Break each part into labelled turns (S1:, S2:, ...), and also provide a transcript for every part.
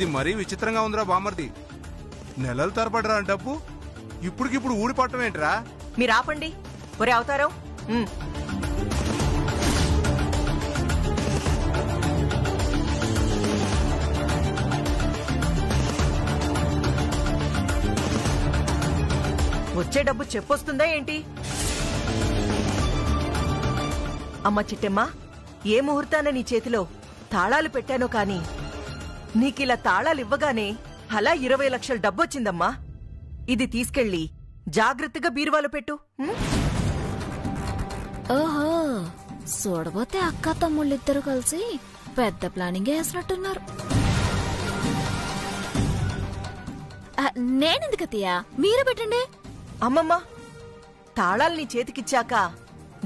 S1: ఇది మరీ విచిత్రంగా ఉందిరా బామర్ది. నెలల తరబడిరా డబ్బు ఇప్పటికిప్పుడు ఊడిపట్టం ఏంట్రా?
S2: మీరు ఆపండి. ఒరే అవతారం, వచ్చే డబ్బు చెప్పొస్తుందా ఏంటి? అమ్మ చిట్టెమ్మ, ఏ ముహూర్తాన నీ చేతిలో తాళాలు పెట్టానో కాని నీకిలా తాళాలివ్వగానే అలా 20 లక్షల డబ్బొచ్చిందమ్మా. ఇది తీసుకెళ్ళి జాగ్రత్తగా బీరువాలో పెట్టు.
S3: ఓహో, చూడబోతే అక్క తమ్ముళ్ళిద్దరు కలిసి పెద్ద ప్లానింగ్ వేసినట్టున్నారు. నేనెందుకతయ్యా, మీరే పెట్టండి.
S2: అమ్మమ్మ, తాళాలు నీ చేతికిచ్చాక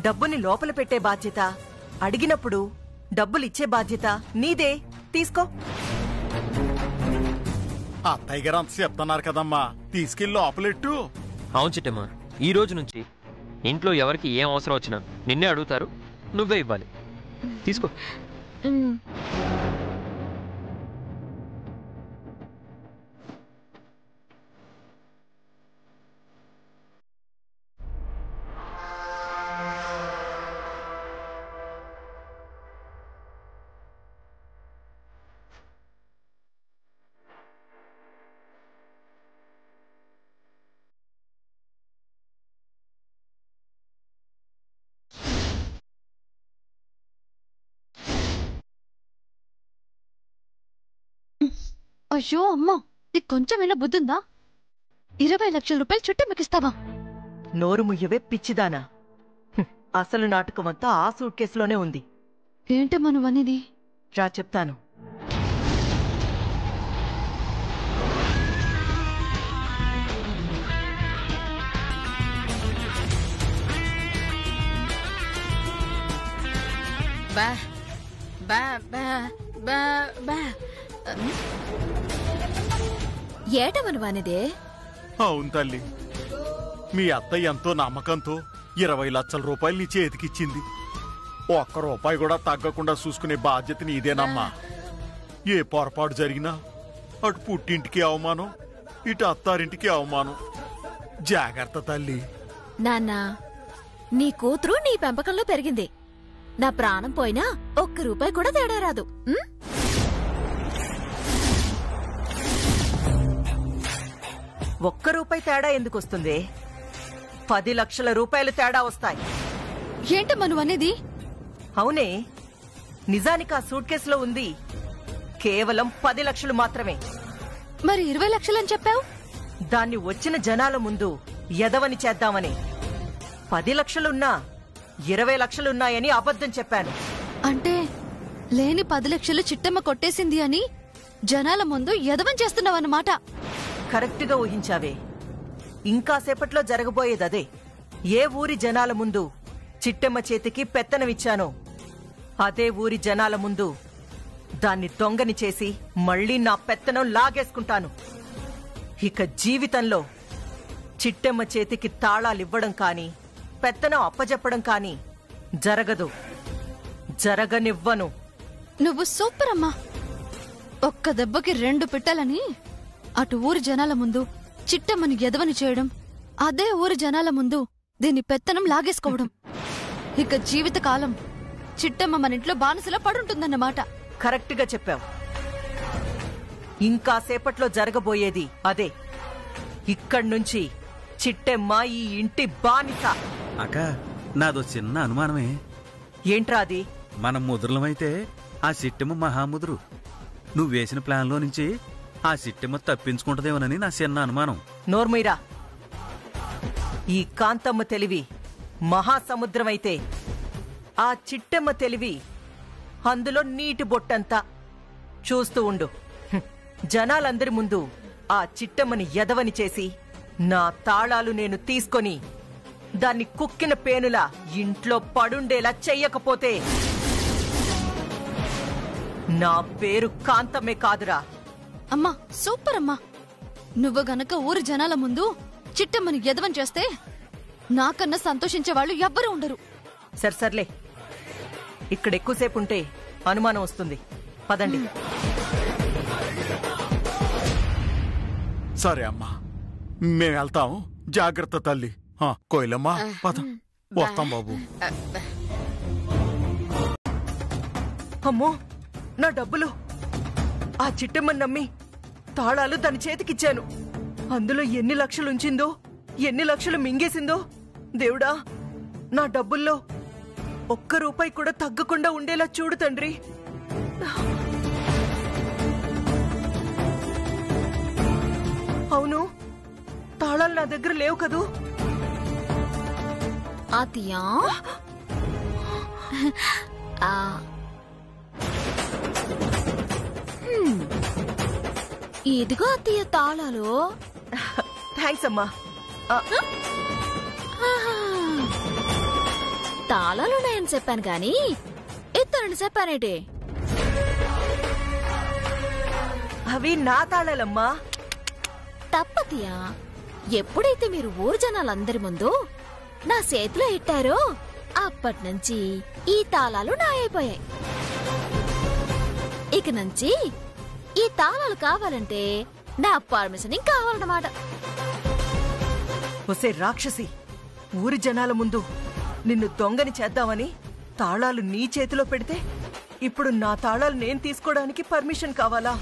S2: డబ్బుని లోపల పెట్టే బాధ్యత, అడిగినప్పుడు డబ్బులిచ్చే బాధ్యత నీదే. తీసుకో.
S4: అత్తయ్య గారు అంత చెప్తున్నారు కదమ్మా, తీసుకెళ్లి లోపలెట్టు.
S5: అవును చిట్టమ్మా, ఈ రోజు నుంచి ఇంట్లో ఎవరికి ఏం అవసరం వచ్చినా నిన్నే అడుగుతారు, నువ్వే ఇవ్వాలి. తీసుకో.
S6: అయ్యో అమ్మా, నీకు కొంచెమైనా బుద్ధుందా? 20 లక్షల రూపాయలు చుట్టమ్మకిస్తావా?
S2: నోరు ముయ్యవే పిచ్చిదానా. అసలు నాటకమంతా ఆ సూట్ కేసులోనే ఉంది.
S6: ఏంటమ్మా నువ్వనేది?
S2: రా చెప్తాను.
S3: బా బా బా బా బా ఏటమనువానిదే?
S4: అవును తల్లి, మీ అత్తయ్య ఎంతో నమ్మకంతో 20 లక్షల రూపాయలు నీ చేతికిచ్చింది. ఒక్క రూపాయి కూడా తగ్గకుండా చూసుకునే బాధ్యత నీదేనమ్మా. ఏ పొరపాటు జరిగినా అటు పుట్టింటికి అవమానం, ఇటు అత్తారింటికి అవమానం. జాగ్రత్త తల్లి.
S3: నాన్న, నీ కూతురు నీ పెంపకంలో పెరిగింది. నా ప్రాణం పోయినా ఒక్క రూపాయి కూడా తేడా రాదు.
S2: ఒక్క రూపాయి తేడా ఎందుకొస్తుంది? 10 లక్షల రూపాయలు తేడా వస్తాయి.
S6: ఏంటమ్మా నువ్వనేది?
S2: అవునే, నిజానికి ఆ సూట్ కేసులో ఉంది కేవలం 10 లక్షలు మాత్రమే.
S6: మరి 20 లక్షలని చెప్పావు?
S2: దాన్ని వచ్చిన జనాల ముందు ఎదవని చేద్దామని. 10 లక్షలున్నా 20 లక్షలున్నాయని అబద్ధం చెప్పాను.
S6: అంటే లేని 10 లక్షలు చిట్టమ్మ కొట్టేసింది అని జనాల ముందు ఎదవం చేస్తున్నావన్నమాట.
S2: కరెక్ట్ గా ఊహించావే. ఇంకాసేపట్లో జరగబోయేదదే. ఏ ఊరి జనాల ముందు చిట్టెమ్మ చేతికి పెత్తనమిచ్చానో అదే ఊరి జనాల ముందు దాన్ని దొంగని చేసి మళ్లీ నా పెత్తనం లాగేసుకుంటాను. ఇక జీవితంలో చిట్టెమ్మ చేతికి తాళాలివ్వడం కాని పెత్తనం అప్పజెప్పడం కాని జరగదు. జరగనివ్వను.
S6: నువ్వు సూపర్ అమ్మా. ఒక్క దెబ్బకి 2 పిట్టలని అటు ఊరి జనాల ముందు చిట్టమ్మని ఎదవని చేయడం, అదే ఊరి జనాల ముందు దీన్ని పెత్తనం లాగేసుకోవడం. ఇక జీవితకాలం చిట్టమ్మ మన ఇంట్లో బానిసలా పడుంటుందన్నమాట.
S2: కరెక్ట్ గా చెప్పావు. ఇంకాసేపట్లో జరగబోయేది అదే. ఇక్కడ్నుంచి చిట్టెమ్మ ఈ ఇంటి బానిస.
S7: అక్క, నాదో చిన్న అనుమానమే.
S2: ఏంట్రా అది?
S7: మనం ముదురులమైతే ఆ చిట్టెమ్మ మహాముదురు. నువ్వేసిన ప్లాన్లో నుంచి ఆ చిట్టెమ్మ తప్పించుకుంటదేమోనని నా చిన్న అనుమానం.
S2: నోర్మీరా, ఈ కాంతమ్మ తెలివి మహాసముద్రమైతే ఆ చిట్టెమ్మ తెలివి అందులో నీటి బొట్టంతా. చూస్తూ ఉండు. జనాలందరి ముందు ఆ చిట్టెమ్మని ఎదవని చేసి నా తాళాలు నేను తీసుకొని దాన్ని కుక్కిన పేనులా ఇంట్లో పడుండేలా చెయ్యకపోతే నా పేరు కాంతమ్మే కాదురా.
S6: అమ్మా సూపర్ అమ్మా. నువ్వు గనక ఊరి జనాల ముందు చిట్టమ్మని ఎదవం చేస్తే నాకన్నా సంతోషించే వాళ్ళు ఎవ్వరూ ఉండరు.
S2: సర్లే, ఇక్కడ ఎక్కువసేపు ఉంటే అనుమానం వస్తుంది. పదండి.
S4: సరే అమ్మా, మేము వెళ్తాం. జాగ్రత్త తల్లి. కోయిలమ్మా పద, వస్తాం బాబు.
S2: అమ్మో, నా డబ్బులు! ఆ చిట్టమ్మని నమ్మి తాళాలు దాని చేతికిచ్చాను. అందులో ఎన్ని లక్షలు ఉంచిందో, ఎన్ని లక్షలు మింగేసిందో. దేవుడా, నా డబ్బుల్లో ఒక్క రూపాయి కూడా తగ్గకుండా ఉండేలా చూడు తండ్రి. అవును, తాళాలు నా దగ్గర లేవు కదూ?
S3: అతియా ఇదిగో అత్తయ్య తాళాలు.
S2: థ్యాంక్స్ అమ్మా.
S3: తాళాలున్నాయని చెప్పాను గాని ఇతరుని చెప్పానేటి?
S2: అవి నా తాళాలమ్మా.
S3: తప్పతియా, ఎప్పుడైతే మీరు ఊరు జనాలందరి ముందు నా చేతిలో ఇట్టారో అప్పటినుంచి ఈ తాళాలు నాయైపోయాయి. ఇక నుంచి ఈ తాళాలు కావాలంటే నా పర్మిషన్ కావాలన్నమాట.
S2: ఒసే రాక్షసి, ఊరి జనాల ముందు నిన్ను దొంగని చేద్దామని తాళాలు నీ చేతిలో పెడితే ఇప్పుడు నా తాళాలు నేను తీసుకోవడానికి పర్మిషన్ కావాలా?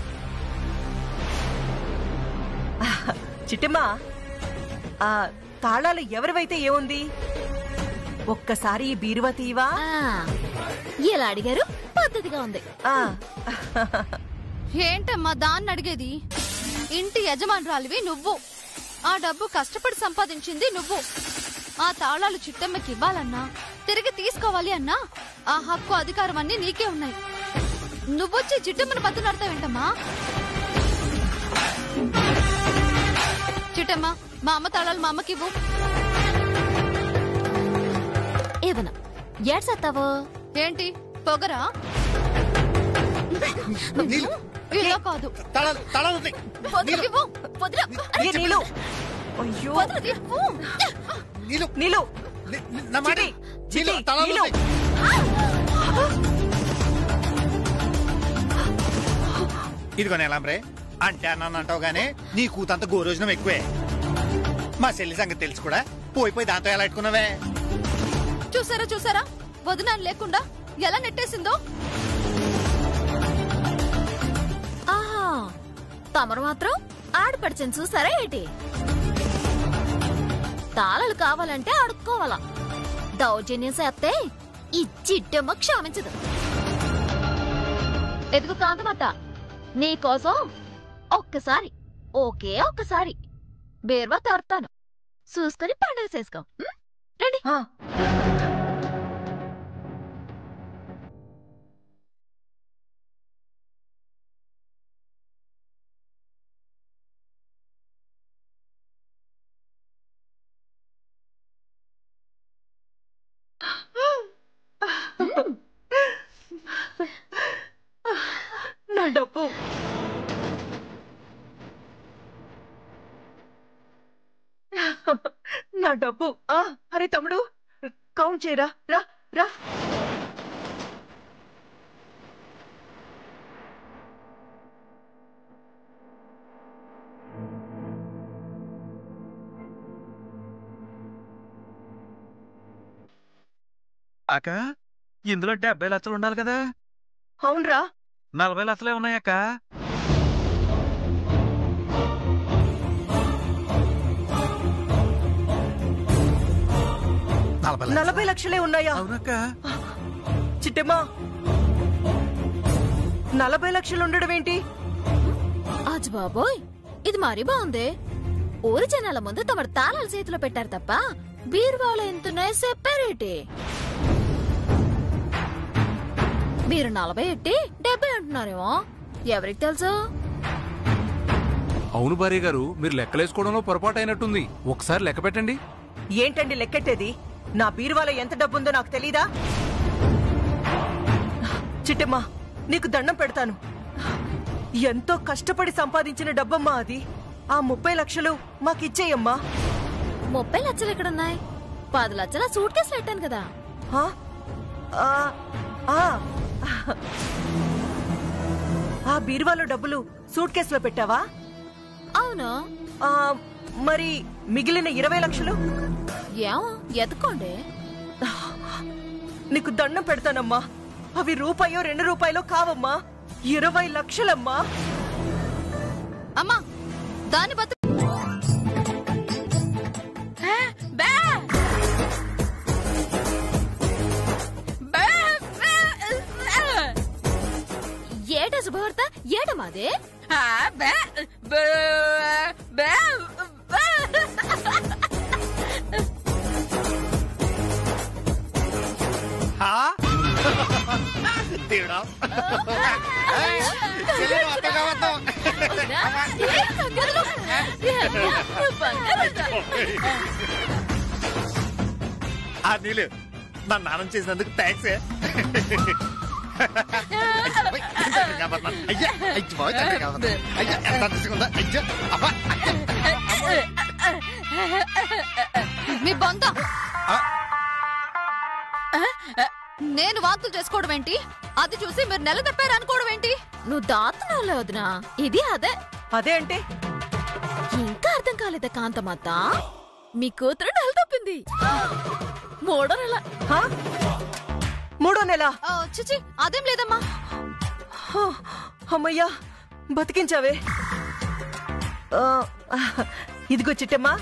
S2: చిట్టమ్మా, ఆ తాళాలు ఎవరివైతే ఏముంది? ఒక్కసారి ఈ బీరువా తీవా?
S3: ఎలా అడిగారు? పద్ధతిగా ఉంది.
S6: ఏంటమ్మా దాన్ని అడిగేది? ఇంటి యజమానురాలివి నువ్వు. ఆ డబ్బు కష్టపడి సంపాదించింది నువ్వు. ఆ తాళాలు చిట్టమ్మకి ఇవ్వాలన్నా, తిరిగి తీసుకోవాలి అన్నా ఆ హక్కు అధికారం అన్ని నీకే ఉన్నాయి. నువ్వొచ్చి చిట్టమ్మని బతులాడతావేంటమ్మా? చిట్టమ్మ, మా అమ్మ తాళాలు మా అమ్మకి ఇవ్వు.
S3: ఏవనా ఏడ్సత్తావు?
S6: ఏంటి పొగరా? ఇలా కాదు.
S8: ఇదిగో నెలంబ్రే, అంటే అన్నాను అంటావు గానే నీ కూతంత గోరోజనం ఎక్కువే. మా చెల్లి సంగతి తెలుసు కూడా, పోయిపోయి దాంతో ఎలా పెట్టుకున్నావే?
S6: చూసారా చూసారా, వదినాన్ని లేకుండా ఎలా నెట్టేసిందో.
S3: ఆహా, తమరు మాత్రం ఆడపడిచని చూసారా ఏంటి? తాళాలు కావాలంటే అడుక్కోవాలా. దౌర్జన్యం చేస్తే ఈ చిట్టమ్మ క్షమించదు. ఎదుగు కాంతమత్త, నీకోసం ఒక్కసారి, ఒక్కసారి బేర్వా తరుతాను. చూసుకొని పండుగ చేసుకో. రండి.
S2: నా డబ్బు! నా డబ్బు! అరే తమ్ముడు, కౌంట్ చేయరా. రా రా.
S7: అక్క, ఇందులో 70 లక్షలు ఉండాలి కదా?
S2: అవునరా.
S7: 40 లక్షలే ఉన్నాయక్క.
S2: నలభై లక్షలే ఉన్నాయా?
S7: అవునక్క.
S2: చిట్టమ్మా, 40 లక్షలు ఉండడం ఏంటి?
S3: అజ్ బాబోయ్, ఇది మరీ బాగుంది. ఊరి జనాల ముందు తమరు తాళాలు చేతిలో పెట్టారు తప్ప బీరువాలో ఎంతున్నాయో చెప్పారేటి? మీరు 40 ఎట్టి 70 అంటున్నారేమో, ఎవరికి తెలుసు?
S1: అవును భార్య గారు, మీరు లెక్కలేసుకోవడంలో పొరపాటు అయినట్టుంది. ఒకసారి లెక్క పెట్టండి.
S2: ఏంటండి లెక్కెట్టేది? నా బీరువాలో ఎంత డబ్బుందో నాకు తెలీదా? చిట్టమ్మా, నీకు దండం పెడతాను. ఎంతో కష్టపడి సంపాదించిన డబ్బమ్మా అది. ఆ 30 లక్షలు మాకిచ్చేయమ్మా.
S3: 30 లక్షలు ఎక్కడున్నాయి? 10 లక్షల సూట్ కేసులు పెట్టాను కదా.
S2: ఆ బీరువాలో డబ్బులు సూట్ కేసులో పెట్టావా?
S3: అవును.
S2: ఆ, మరి మిగిలిన 20 లక్షలు
S3: ఏం ఎత్తుకోండి.
S2: నీకు దండం పెడతానమ్మా. అవి రూపాయో 2 రూపాయలో కావమ్మా, 20 లక్షలమ్మా.
S6: అమ్మా దాని బతు
S3: ఏట శుభవార్త, ఏట మాదే?
S8: దేవుడా చెల్లి నువ్వు అత్తగా వద్దు. ఆ నీళ్ళు నా నాన్న చేసినందుకు థ్యాంక్స్. అయ్యా అయ్యా ఎంత తీసుకుందా అయ్యా అబ్బా.
S6: మీ బొంద. నేను వాంతులు చేసుకోవడం ఏంటి, అది చూసి మీరు నెల తప్పారు అనుకోవడం ఏంటి?
S3: నువ్వు దాతున్నావులే వదినా, ఇది అదే.
S2: అదే అంటే
S3: ఇంకా అర్థం కాలేదా కాంతమాత? మీ కూతురు నెల తప్పింది. 3వ నెల.
S2: హా? 3వ నెల?
S6: చిచి అదేం లేదమ్మా.
S2: హ, అమ్మయ్యా బతికించావే. ఆ, ఇదిగో చిట్టమ్మా,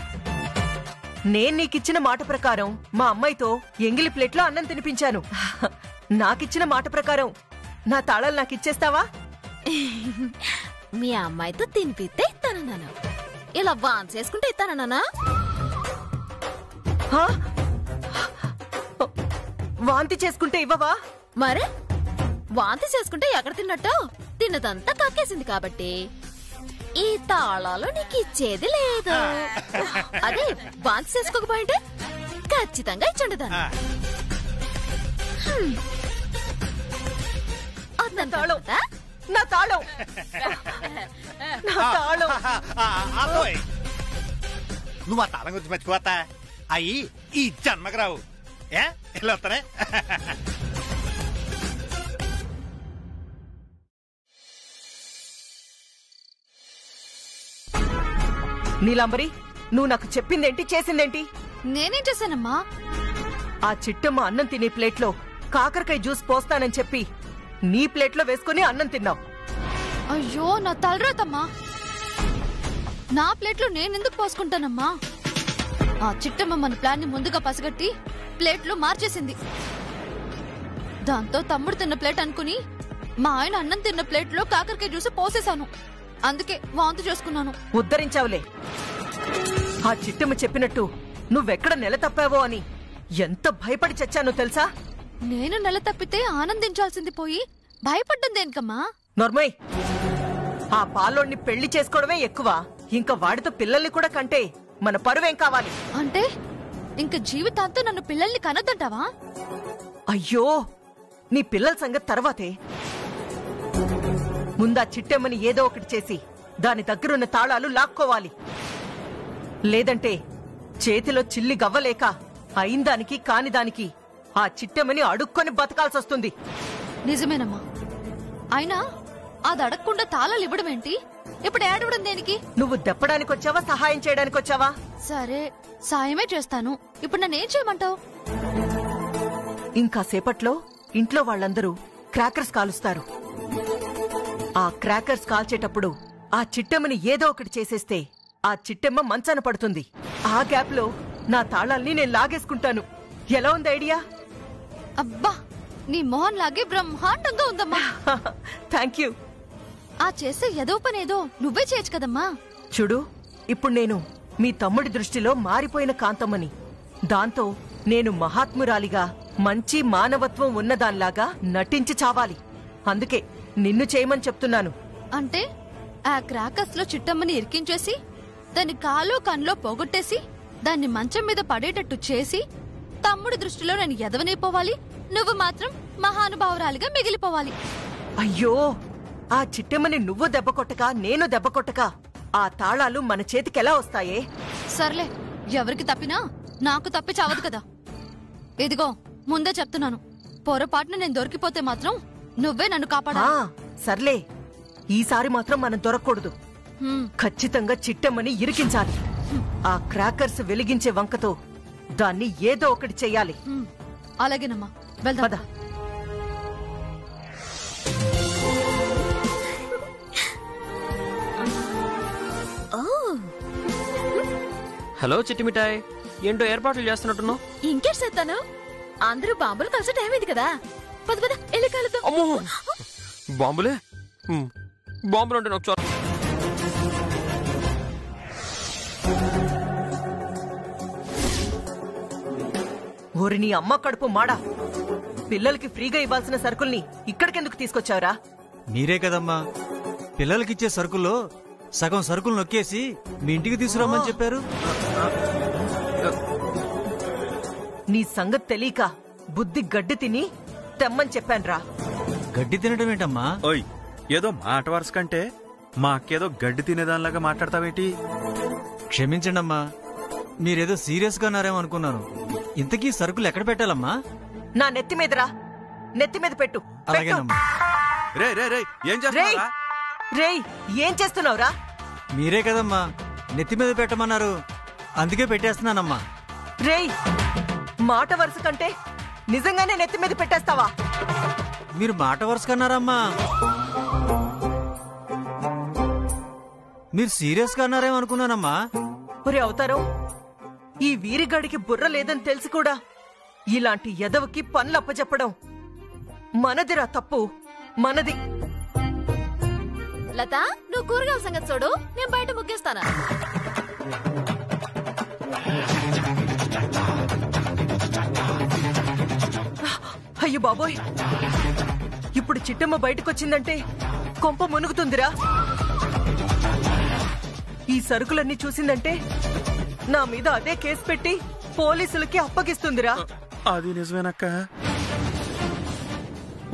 S2: నేను నీకిచ్చిన మాట ప్రకారం మా అమ్మాయితో ఎంగిలి ప్లేట్లో అన్నం తినిపించాను. నాకిచ్చిన మాట ప్రకారం నా తాళాలు నాకు ఇచ్చేస్తావా?
S3: మీ అమ్మాయితో తినిపిస్తే ఇస్తానన్నాను, ఇలా వాన్ చేసుకుంటే ఇస్తానన్నానా?
S2: హా? వాంతి చేసుకుంటే ఇవ్వవా?
S3: మరే వాంతి చేసుకుంటే ఎక్కడ తిన్నట్టు? తిన్నదంతా కక్కేసింది కాబట్టి ఈ తాళాలు నీకు ఇచ్చేది లేదు. అదే వాంతి చేసుకోకపోయింటే ఖచ్చితంగా ఇచ్చుండదాన్ని.
S2: నా తాళం, నా తాళం, నా తాళం.
S8: నువ్వు ఆ తాళం గురించి మర్చిపోతా. అయ్యి ఈ జన్మకు రావు. ఏ ఇలా వస్తానే.
S2: నీలాంబరి, నువ్వు నాకు చెప్పిందేంటి, చేసిందేంటి?
S6: నేనేం చేశానమ్మా?
S2: ఆ చిట్టమ్మ అన్నం తినే ప్లేట్లో కాకరకాయ జ్యూస్ పోస్తానని చెప్పి నీ ప్లేట్లో వేసుకుని అన్నం తిన్నావు.
S6: అయ్యో నా తలరాతమ్మా. నా ప్లేట్లో నేనెందుకు పోసుకుంటానమ్మా? ఆ చిట్టమ్మ మన ప్లాన్ ని ముందుగా పసిగట్టి ప్లేట్లో మార్చేసింది. దాంతో తమ్ముడు తిన్న ప్లేట్ అనుకుని మా ఆయన అన్నం తిన్న ప్లేట్లో కాకరకాయ జ్యూస్ పోసేశాను. అందుకే వాంతి చేసుకున్నాను.
S2: ఉద్ధరించావులే. ఆ చిట్టమ్మ చెప్పినట్టు నువ్వెక్కడ నెల తప్పావో అని ఎంత భయపడి చచ్చానో తెలుసా?
S6: నేను నెల తప్పితే ఆనందించాల్సింది పోయి భయపడ్డం దేనికమ్మా?
S2: నోర్మయ్, ఆ పాలోడిని పెళ్లి చేసుకోవడమే ఎక్కువ. ఇంకా వాడితో పిల్లల్ని కూడా కంటే మన పరువేం కావాలి?
S6: అంటే ఇంక జీవితాంతం నన్ను పిల్లల్ని కనద్దంటావా?
S2: అయ్యో, నీ పిల్లల సంగతి తర్వాతే. ముందా చిట్టెమ్మని ఏదో ఒకటి చేసి దాని దగ్గరున్న తాళాలు లాక్కోవాలి. లేదంటే చేతిలో చిల్లి గవ్వలేక అయిందానికి కానిదానికి ఆ చిట్టెమ్మని అడుక్కొని బతకాల్సొస్తుంది.
S6: నిజమేనమ్మా. అయినా అది అడగకుండా తాళాలు ఇవ్వడం ఏంటి? ఇప్పుడు ఏడవడం దేనికి?
S2: నువ్వు దెప్పడానికొచ్చావా, సహాయం చేయడానికొచ్చావా?
S6: సరే, సాయమే చేస్తాను. ఇప్పుడు నన్నేం చేయమంటావు?
S2: ఇంకా సేపట్లో ఇంట్లో వాళ్ళందరూ క్రాకర్స్ కాలుస్తారు. ఆ క్రాకర్స్ కాల్చేటప్పుడు ఆ చిట్టెమ్మని ఏదో ఒకటి చేసేస్తే ఆ చిట్టెమ్మ మంచాన పడుతుంది. ఆ గ్యాప్ లో నా తాళాల్ని నేను లాగేసుకుంటాను. ఎలా ఉంది ఐడియా?
S6: అబ్బా, నీ మొహన్ లాగే బ్రహ్మాండంగా ఉందమ్మా.
S2: Thank you.
S6: ఆ చేసే ఏదో పనేదో నువ్వే చేయొచ్చు కదమ్మా.
S2: చూడు, ఇప్పుడు నేను మీ తమ్ముడి దృష్టిలో మారిపోయిన కాంతమ్మని. దాంతో నేను మహాత్మురాలిగా మంచి మానవత్వం ఉన్నదాన్లాగా నటించి చావాలి. అందుకే నిన్ను చేయమని చెప్తున్నాను.
S6: అంటే ఆ క్రాకర్స్ లో చిట్టమ్మని ఇరికించేసి దాని కాలు కన్లో పోగొట్టేసి దాన్ని మంచం మీద పడేటట్టు చేసి తమ్ముడి దృష్టిలో నేను ఎదవనైపోవాలి, నువ్వు మాత్రం మహానుభావురాలిగా మిగిలిపోవాలి.
S2: అయ్యో, ఆ చిట్టెమ్మని నువ్వు దెబ్బ కొట్టక నేను దెబ్బ కొట్టక ఆ తాళాలు మన చేతికెలా వస్తాయే?
S6: సర్లే, ఎవరికి తప్పినా నాకు తప్పి చావదు కదా. ఇదిగో ముందే చెప్తున్నాను, పొరపాటున నేను దొరికిపోతే మాత్రం నువ్వే నన్ను కాపాడా.
S2: సర్లే, ఈసారి మాత్రం మనం దొరకకూడదు. ఖచ్చితంగా చిట్టమ్మని ఇరికించాలి. ఆ క్రాకర్స్ వెలిగించే వంకతో దాన్ని ఏదో ఒకటి చెయ్యాలి.
S6: అలాగేనమ్మా, వెళ్దాం.
S2: పద.
S5: హలో చిట్టి మిఠాయ్, ఏంటో ఏర్పాట్లు చేస్తున్నట్టున్నావు?
S3: ఇంకేం చేస్తాను, అందరూ బాంబులు కలిసి టైం అయింది కదా. పద పద వెళ్ళి కలుద్దాం.
S5: అమ్మో, బాంబులే? బాంబులు అంటే నాకు చాలా.
S2: ఓరి నీ అమ్మ కడుపు మాడా, పిల్లలకి ఫ్రీగా ఇవ్వాల్సిన సరుకుల్ని ఇక్కడికెందుకు తీసుకొచ్చావురా?
S9: మీరే కదమ్మా పిల్లలకిచ్చే సరుకుల్లో సగం సరుకులు నొక్కేసి మీ ఇంటికి తీసుకురమ్మని చెప్పారు.
S2: నీ సంగతి తెలియక బుద్ధి గడ్డి తిని తెమ్మని చెప్పాన్రా.
S9: గడ్డి తినడం ఏంటమ్మా?
S7: ఓయ్, ఏదో మాట వరుస కంటే మా అక్కేదో గడ్డి తినేదానిలాగా మాట్లాడతావేంటి?
S9: క్షమించండమ్మా, మీరేదో సీరియస్ గా ఉన్నారేమో అనుకున్నాను. ఇంతకీ సరుకులు ఎక్కడ పెట్టాలమ్మా?
S2: నా నెత్తి మీదరా, నెత్తి మీద పెట్టు.
S9: అలాగేనమ్మా.
S7: రే రే రే, ఏం చేస్తున్నారా?
S2: రేయ్, ఏం చేస్తున్నావురా?
S9: మీరే కదమ్మా నెత్తి మీద పెట్టమన్నారు, అందుకే పెట్టేస్తున్నానమ్మా.
S2: రేయ్, మాట వరుస కంటే నిజంగానే నెత్తి మీద పెట్టేస్తావా?
S9: మీరు మాట వరుస కన్నారమ్మా, మీరు సీరియస్ గా అన్నారేమో అనుకున్నానమ్మా.
S2: ఒరే అవతారం, ఈ వీరిగాడికి బుర్ర లేదని తెలిసి కూడా ఇలాంటి ఎదవకి పనులు అప్పచెప్పడం మనదిరా తప్పు, మనది.
S3: లత, నువ్వు కూరగాయల సంగతి చూడు, నేను బయట ముగ్గేస్తానా.
S2: అయ్యో బాబోయ్, ఇప్పుడు చిట్టమ్మ బయటకొచ్చిందంటే కొంప మునుగుతుందిరా. ఈ సరుకులన్నీ చూసిందంటే నా మీద అదే కేసు పెట్టి పోలీసులకి అప్పగిస్తుందిరా.
S7: అది నిజమేనక్క.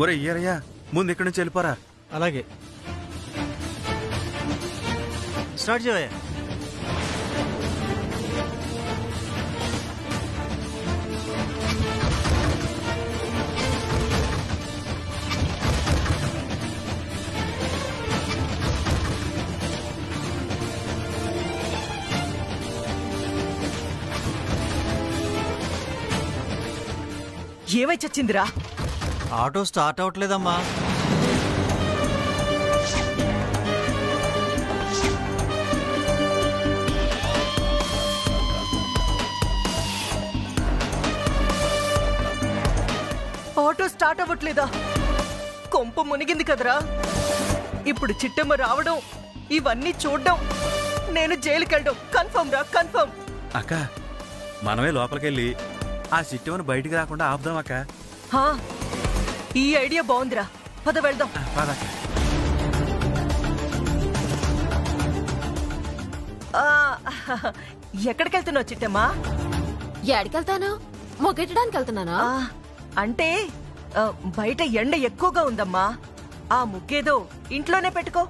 S7: ఒరే ఈరయ్యా, ముందు ఇక్కడి నుంచి వెళ్ళిపోరా.
S9: అలాగే, స్టార్ట్ చేయవయ్యా.
S2: ఏమై చచ్చిందిరా?
S9: ఆటో స్టార్ట్ అవట్లేదమ్మా.
S2: ఆటో స్టార్ట్ అవ్వట్లేదా? కొంప మునిగింది కదరా. ఇప్పుడు చిట్టమ్మ రావడం, ఇవన్నీ చూడడం, నేను జైలుకెళ్ళడం కన్ఫర్మ్ రా, కన్ఫర్మ్.
S7: అక్క, మనమే లోపలికెళ్ళి ఆ సిట్టమని బయటికి రాకుండా ఆపుదాం అక్క.
S2: హా, ఈ ఐడియా బాగుందిరా, పద వెళ్దాం.
S7: పదక్క.
S2: ఎక్కడికెళ్తున్నావు చిట్టమ్మా?
S3: ఏడికెళ్తాను, మొగ్గెట్టడానికి వెళ్తున్నానా?
S2: అంటే బయట ఎండ ఎక్కువగా ఉందమ్మా, ఆ ముగ్గేదో ఇంట్లోనే పెట్టుకో.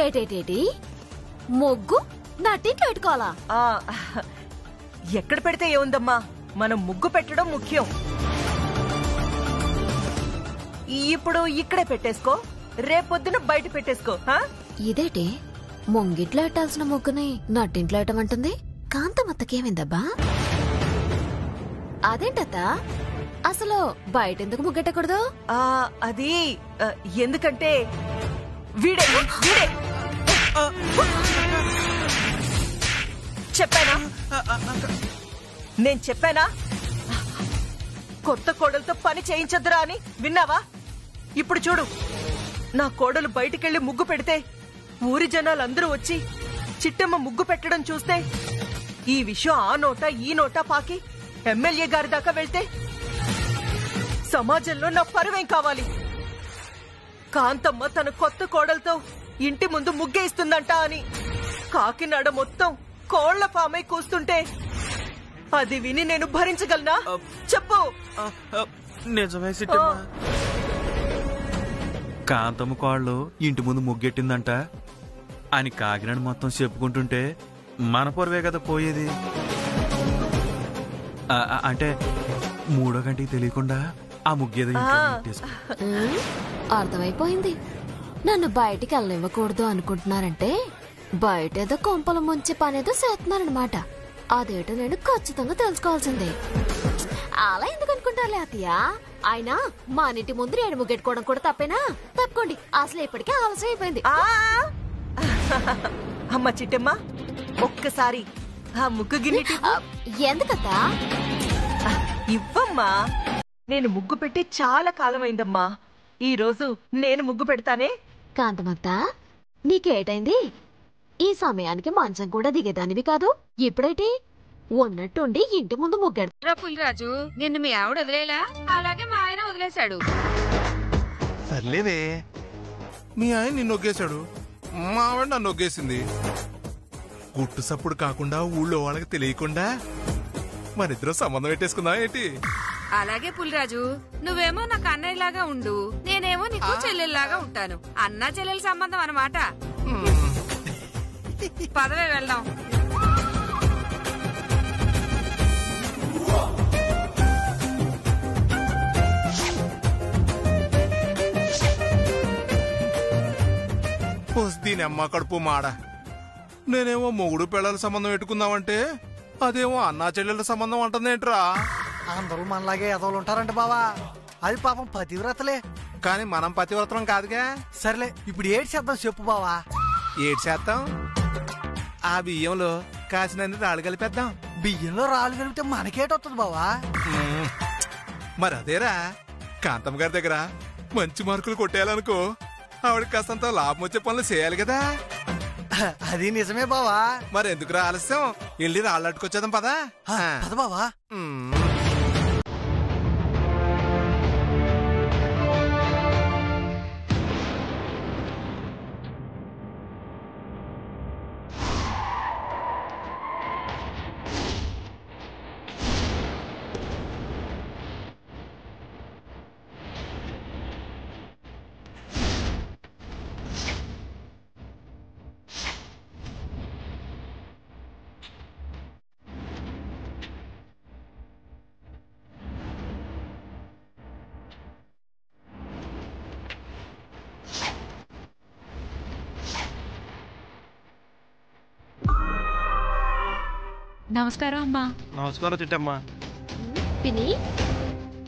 S3: ఏటేటేటి ముగ్గు నట్టింట్లో పెట్టుకోవాలా?
S2: ఎక్కడ పెడితే ఏముందమ్మా, మనం ముగ్గు పెట్టడం ముఖ్యం. ఇప్పుడు ఇక్కడే పెట్టేసుకో, రేపొద్దున బయట పెట్టేసుకో.
S3: ఇదేటి ముంగిట్లో పెట్టాల్సిన ముగ్గుని నట్టింట్లో పెట్టమంటుంది? కాంతమత్తకేమైందబ్బా? అదేంటత్త, అసలు బయట ఎందుకు ముగ్గెట్టకూడదు?
S2: అది ఎందుకంటే వీడే వీడే చెప్పానా? నేను చెప్పానా కొత్త కోడలతో పని చేయించద్దురా అని? విన్నావా? ఇప్పుడు చూడు, నా కోడలు బయటికెళ్లి ముగ్గు పెడితే ఊరి జనాలందరూ వచ్చి చిట్టమ్మ ముగ్గు పెట్టడం చూస్తే ఈ విషయం ఆ నోట ఈ నోట పాకి ఎమ్మెల్యే గారి దాకా వెళ్తే సమాజంలో నా పరువేం కావాలి? కాంతమ్మ తన కొత్త కోడలతో ఇంటి ముందు ముగ్గేస్తుందంట అని కాకినాడ మొత్తం కోళ్ల ఫామై కూస్తుంటే అది విని నేను భరించగలనా? చెప్పు.
S7: నిజమే సిట్టమ్మ, కాంతమ్మ కోళ్ళు ఇంటి ముందు ముగ్గెట్టిందంట అని కాకినాడ మొత్తం చెప్పుకుంటుంటే మన పొరవే కదా పోయేది. అంటే మూడో గంటకి తెలియకుండా ఆ ముగ్గేదో
S3: అర్థమైపోయింది. నన్ను బయటికి వెళ్ళనివ్వకూడదు అనుకుంటున్నారంటే బయట ఏదో కొంపలు ముంచే పనేదో చేస్తున్నారనమాట. అదేటో నేను ఖచ్చితంగా తెలుసుకోవాల్సిందే. అలా ఎందుకు అనుకుంటారులే అత్తయ్య. ఆయన మా ఇంటి ముందు నేను ముగ్గెట్టుకోవడం కూడా తప్పేనా? తప్పుకోండి, అసలు ఇప్పటికే ఆలస్యం అయిపోయింది.
S2: అమ్మ చిట్టమ్మ, ఒక్కసారి ఆ ముగ్గు గిన్నె
S3: ఎందుకత్తా?
S2: ఇవ్వమ్మా. నేను ముగ్గు పెట్టి చాలా కాలమైందమ్మా. ఈ రోజు నేను ముగ్గు పెడతానే.
S3: కాంతమత్త, నీకేటైంది? ఈ సమయానికి మంచం కూడా దిగేదానివి కాదు. ఇప్పుడైతే ఉన్నట్టుండి ఇంటి ముందు ముగ్గెడతా.
S10: పులిరాజు, నిన్ను మీ ఆవిడ వదిలేలా? అలాగే మా ఆయన వదిలేశాడు.
S1: సర్లేవే, మీ ఆయన నిన్ను నొగ్గేశాడు, మా ఆవిడ నన్ను నొగ్గేసింది. గుట్టు సప్పుడు కాకుండా ఊళ్ళో వాళ్ళకి తెలియకుండా మరిద్దరం సంబంధం పెట్టేసుకుందా ఏంటి?
S10: అలాగే పులిరాజు, నువ్వేమో నాకు అన్నయ్యలాగా ఉండు, నేనేమో నీకు చెల్లెల్లాగా ఉంటాను. అన్నా చెల్లెల సంబంధం అన్నమాట. పదవే వెళ్దాం.
S1: దీని అమ్మ కడుపు మాడ. నేనేమో మొగుడు పిల్లల సంబంధం పెట్టుకుందామంటే అదేమో అన్నా చెల్లెల సంబంధం అంటుందేంట్రా?
S11: అందరూ మనలాగే ఎదవలు ఉంటారంట బావా. అది పాపం పతివ్రతలే.
S1: కానీ మనం పతివ్రతం కాదుగా.
S11: సర్లే, ఇప్పుడు ఏడు చేద్దాం చెప్పు బావా.
S1: ఏడు చేద్దాం? ఆ బియ్యంలో కాసినన్ని రాళ్ళు కలిపేద్దాం.
S11: బియ్యంలో రాళ్ళు కలిపితే మనకేటొస్తుంది బావా?
S1: మరి అదేరా, కాంతమ్మ గారి దగ్గర మంచి మార్కులు కొట్టేయాలనుకో, ఆవిడకి కాస్తంత లాభం వచ్చే పనులు చేయాలి కదా.
S11: అది నిజమే బావా.
S1: మరి ఎందుకు ఆలస్యం? వెళ్ళి రాళ్ళు అట్టుకొచ్చేద్దాం పదా.
S11: పద బావా.
S10: నమస్కారం అమ్మా.
S9: నమస్కారం చిట్టమ్మా.
S3: పిని,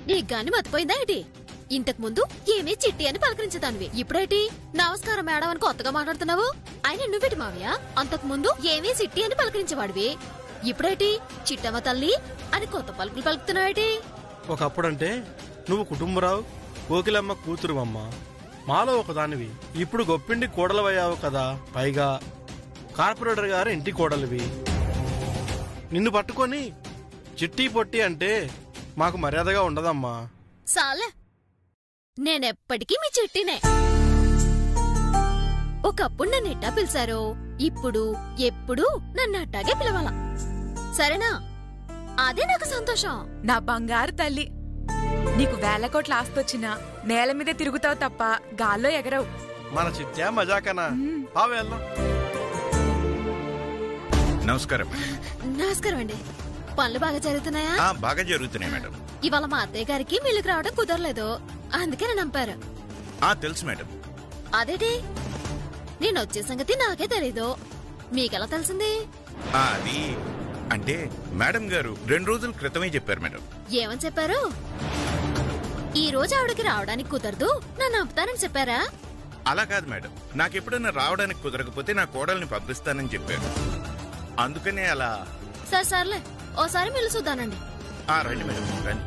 S3: నీకు గాని మతిపోయిందా ఏంటి? ఇంతకు ముందు ఏమీ చిట్టి అని పలకరించదానివి, ఇప్పుడేటి నమస్కారం మేడం అని కొత్తగా మాట్లాడుతున్నావు? ఆయన నువ్వేటి మావయ్య? అంతకు ముందు ఏమీ చిట్టి అని పలకరించేవాడివి, ఇప్పుడేటి చిట్టమ్మ తల్లి అని కొత్త పలుకులు పలుకుతున్నావేటి?
S12: ఒకప్పుడంటే నువ్వు కుటుంబరావు, కోకిలమ్మ కూతురు అమ్మ, మాలో ఒకదానివి. ఇప్పుడు గొప్పిండి కోడలవయ్యావు కదా, పైగా కార్పొరేటర్ గారు ఇంటి కోడలివి. నిన్ను పట్టుకొని చిట్టి పొట్టి అంటే మాకు మర్యాదగా ఉండదమ్మా.
S3: సాలే, నేనెప్పటికీ మీ చిట్టినే. ఒకప్పుడు నన్ను ఎట్టా పిలిచారో ఇప్పుడు ఎప్పుడు నన్ను అట్టాగే పిలవాలా, సరేనా? అదే నాకు సంతోషం.
S10: నా బంగారు తల్లి, నీకు వేల కోట్ల ఆస్తొచ్చినా నేల మీద తిరుగుతావు తప్ప గాల్లో ఎగరవు.
S12: మన చిట్టా మజాకనా? వెళ్దాం.
S13: నమస్కారం.
S3: నమస్కారం అండి. పనులు బాగా జరుగుతున్నాయా?
S13: బాగా జరుగుతున్నాయి మేడం.
S3: ఇవాళ మా అత్తయ్య గారికి మిల్లుకు రావడం కుదరలేదు, అందుకే నన్ను నంపారు.
S13: తెలుసు మేడం.
S3: అదేటి, నేను వచ్చే సంగతి నాకే తెలీదు, మీకెలా తెలిసింది?
S13: అది అంటే మేడం గారు 2 రోజుల క్రితమే చెప్పారు మేడం.
S3: ఏమని చెప్పారు? ఈ రోజు ఆవిడకి రావడానికి కుదరదు, నన్ను నంపుతానని చెప్పారా?
S13: అలా కాదు మేడం, నాకెప్పుడైనా రావడానికి కుదరకపోతే నా కోడల్ని పంపిస్తానని చెప్పారు, అందుకనే అలా.
S3: సర్లే, ఓసారి మిల్లు చూద్దానండి.
S13: రండి మేడం, రండి.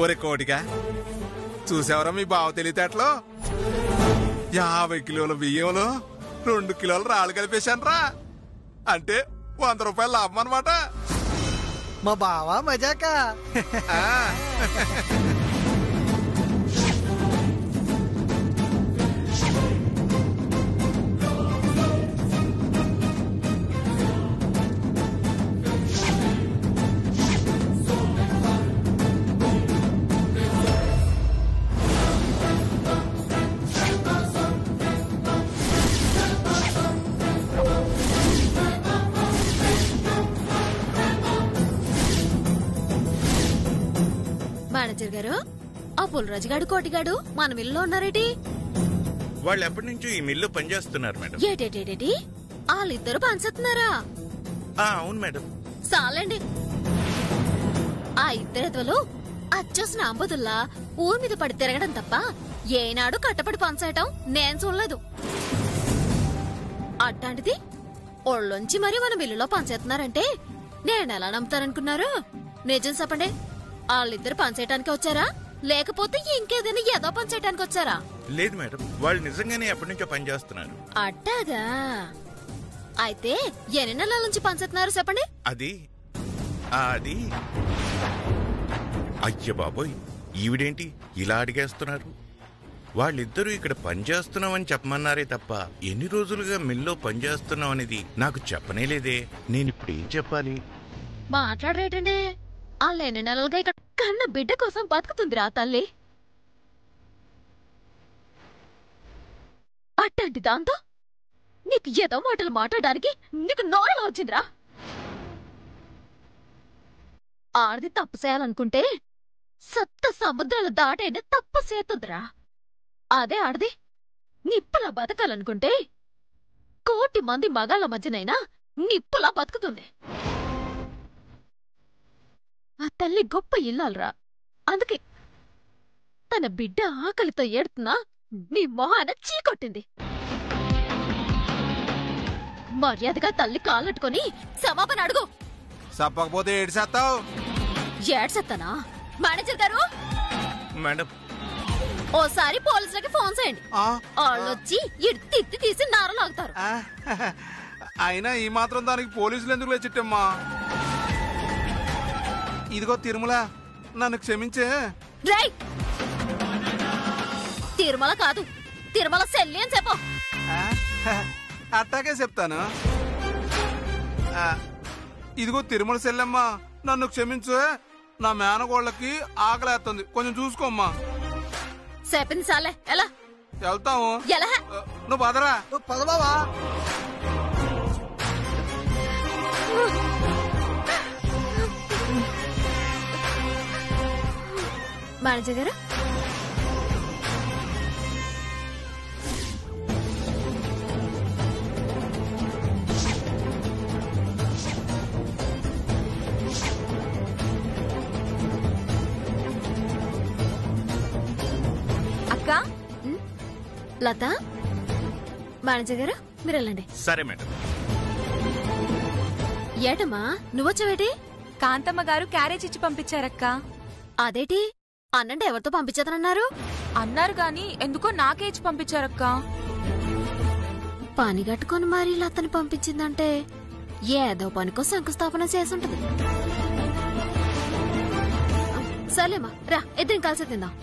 S1: ఒరే కోటిగా, చూసావరా మీ బావ తెలివితేటలో? 50 కిలోల బియ్యంలో 2 కిలోల రాళ్ళు కలిపేశాను రా. అంటే 100 రూపాయలు లాభం అనమాట.
S11: మా బావా మజాకా.
S3: గారు ఆ పుల్లరాజుగాడు కోటిగాడు మన మిల్లులో ఉన్నారేటి?
S13: వాళ్ళు ఎప్పటి నుంచో ఈ మిల్లు పనిచేస్తున్నారు మేడం.
S3: ఏటేటేటేటి వాళ్ళిద్దరు పనిచేస్తున్నారా?
S13: అవును మేడం.
S3: చాలండి. ఆ ఇద్దరెదవలు అచ్చోసిన అంబదుల్లా ఊరి మీద పడి తిరగడం తప్ప ఏనాడు కట్టపడి పనిచేయటం నేను చూడలేదు. అట్లాంటిది ఒళ్ళొంచి మరి మన మిల్లులో పనిచేస్తున్నారంటే నేనెలా నమ్ముతారనుకున్నారు? నిజం చెప్పండి, వాళ్ళిద్దరు పనిచేయటానికి వచ్చారా లేకపోతే ఇంకేదైనా ఏదో పనిచేయటానికి వచ్చారా?
S13: లేదు మేడం, వాళ్ళు నిజంగానే ఎప్పటి నుంచో పనిచేస్తున్నారు.
S3: అట్టాగా? అయితే ఎన్ని నెలల నుంచి పనిచేస్తున్నారు చెప్పండి?
S13: అది అయ్య బాబోయ్, ఈవిడేంటి ఇలా అడిగేస్తున్నారు? వాళ్ళిద్దరూ ఇక్కడ పనిచేస్తున్నామని చెప్పమన్నారే తప్ప ఎన్ని రోజులుగా మిల్లో పనిచేస్తున్నాం అనేది నాకు చెప్పనే లేదే. నేనిప్పుడు ఏం చెప్పాలి?
S3: మాట్లాడరేటండి, వాళ్ళు ఎన్ని నెలలుగా ఇక్కడ కన్న బిడ్డ కోసం బతుకుతుందిరా తల్లి. అట్లాంటి దాంతో నీకు ఏదో మాటలు మాట్లాడడానికి నీకు నోరెలా వచ్చిందిరా? ఆడది తప్పు చేయాలనుకుంటే సప్త సముద్రాల దాటైనా తప్పు చేతుందిరా. అదే ఆడది నిప్పులా బతకాలనుకుంటే 1,000,000 మంది మగాళ్ళ మధ్యనైనా నిప్పులా బతుకుతుంది. ఆ తల్లి గొప్ప ఇల్లాలరా. అందుకే తన బిడ్డ ఆకలితో ఏడుతున్నా నీ మొహాన చీకొట్టింది. మర్యాదగా తల్లి కాళ్ళట్టుకొని క్షమాపణ అడుగు.
S1: చెప్పకపోతే ఏడ్చేస్తావు.
S3: ఏడ్చేస్తానా? మేనేజర్ గారు,
S13: మేడం
S3: ఓసారి పోలీసులకి ఫోన్ చేయండి. వాళ్ళొచ్చి ఇటు తిత్తి తీసి నారలాగుతారు.
S1: అయినా ఈ మాత్రం దానికి పోలీసులు ఎందుకు లేచిట్టమ్మా? ఇదిగో తిరుమల, నన్ను క్షమించే.
S3: రై, తిరుమల కాదు తిరుమల సెల్లి అని చెప్పు.
S1: అట్టాగే చెప్తాను. ఇదిగో తిరుమల సెల్లమ్మా, నన్ను క్షమించు. నా మేనగోళ్ళకి ఆకలేస్తుంది, కొంచెం చూసుకోమ్మా.
S3: చెప్పింది సాలే, ఎలా
S1: వెళ్తాము?
S3: ఎలా?
S1: నువ్వు పదరా.
S11: పదబావా.
S3: మేనేజర్ గారు,
S10: అక్క.
S3: లత, మేనేజర్ గారు మీరు వెళ్ళండి.
S13: సరే మేడం.
S3: ఏటమ్మా నువ్వొచ్చావేటి?
S10: కాంతమ్మ గారు క్యారేజ్ ఇచ్చి పంపించారక్క.
S3: అదేటి అన్నంటే ఎవరితో పంపించేదనన్నారు?
S10: అన్నారు గాని ఎందుకో నాకే ఇచ్చి పంపించారక్క.
S3: పని కట్టుకొని మరి లతని పంపించిందంటే ఏదో పనికో శంకుస్థాపన చేసుంటది. సరేమ్మా రా, ఇద్దరం కలిసి తిందాం.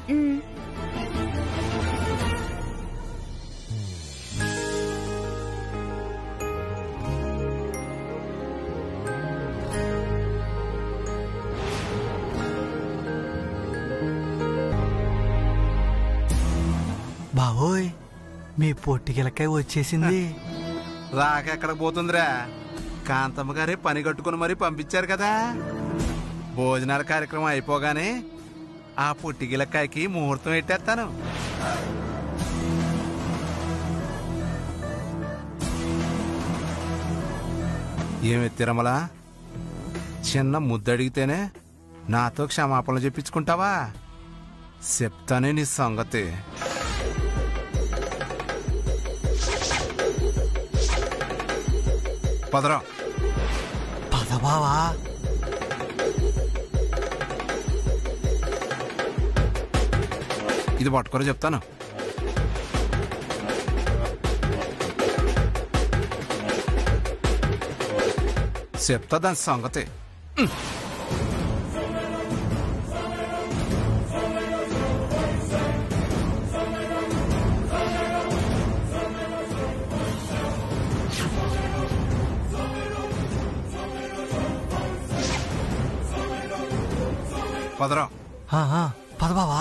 S11: బావోయ్, మీ పొట్టికిలకాయ వచ్చేసింది.
S1: రాకెక్కడికి పోతుందిరా? కాంతమ్మ గారే పని కట్టుకుని మరీ పంపించారు కదా. భోజనాల కార్యక్రమం అయిపోగానే ఆ పొట్టిగిలకాయకి ముహూర్తం పెట్టేస్తాను. ఏమి తిరుమల, చిన్న ముద్దడిగితేనే నాతో క్షమాపణలు చెప్పించుకుంటావా? చెప్తానే నీ సంగతి. పదరా.
S11: పదబావా.
S1: ఇది పట్టుకోరా చెప్తాను. చెప్తా దాని సంగతి. పదరా.
S11: పదబావా.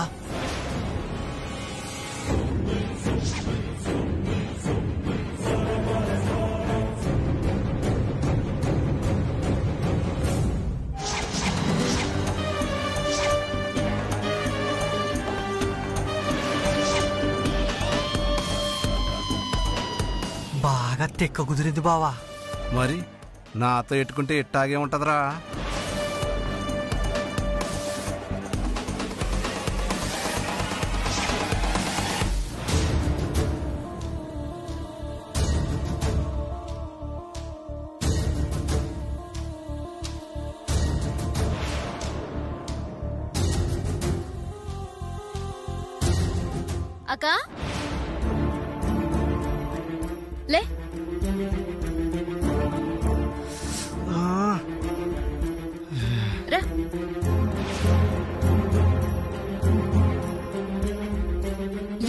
S11: బాగా తెక్క కుదిరింది బావా.
S14: మరి నాతో ఎట్టుకుంటే ఇట్టాగే ఉంటదిరా.
S3: అక్కా లే రా.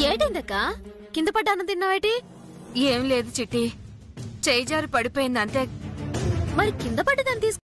S3: ఏటైందక్కా కింద పడ్డాను తిన్నావేటి?
S10: ఏం లేదు చిట్టి, చేయి జారి పడిపోయింది అంతే.
S3: మరి కింద పడ్డదాన్ని తీసుకు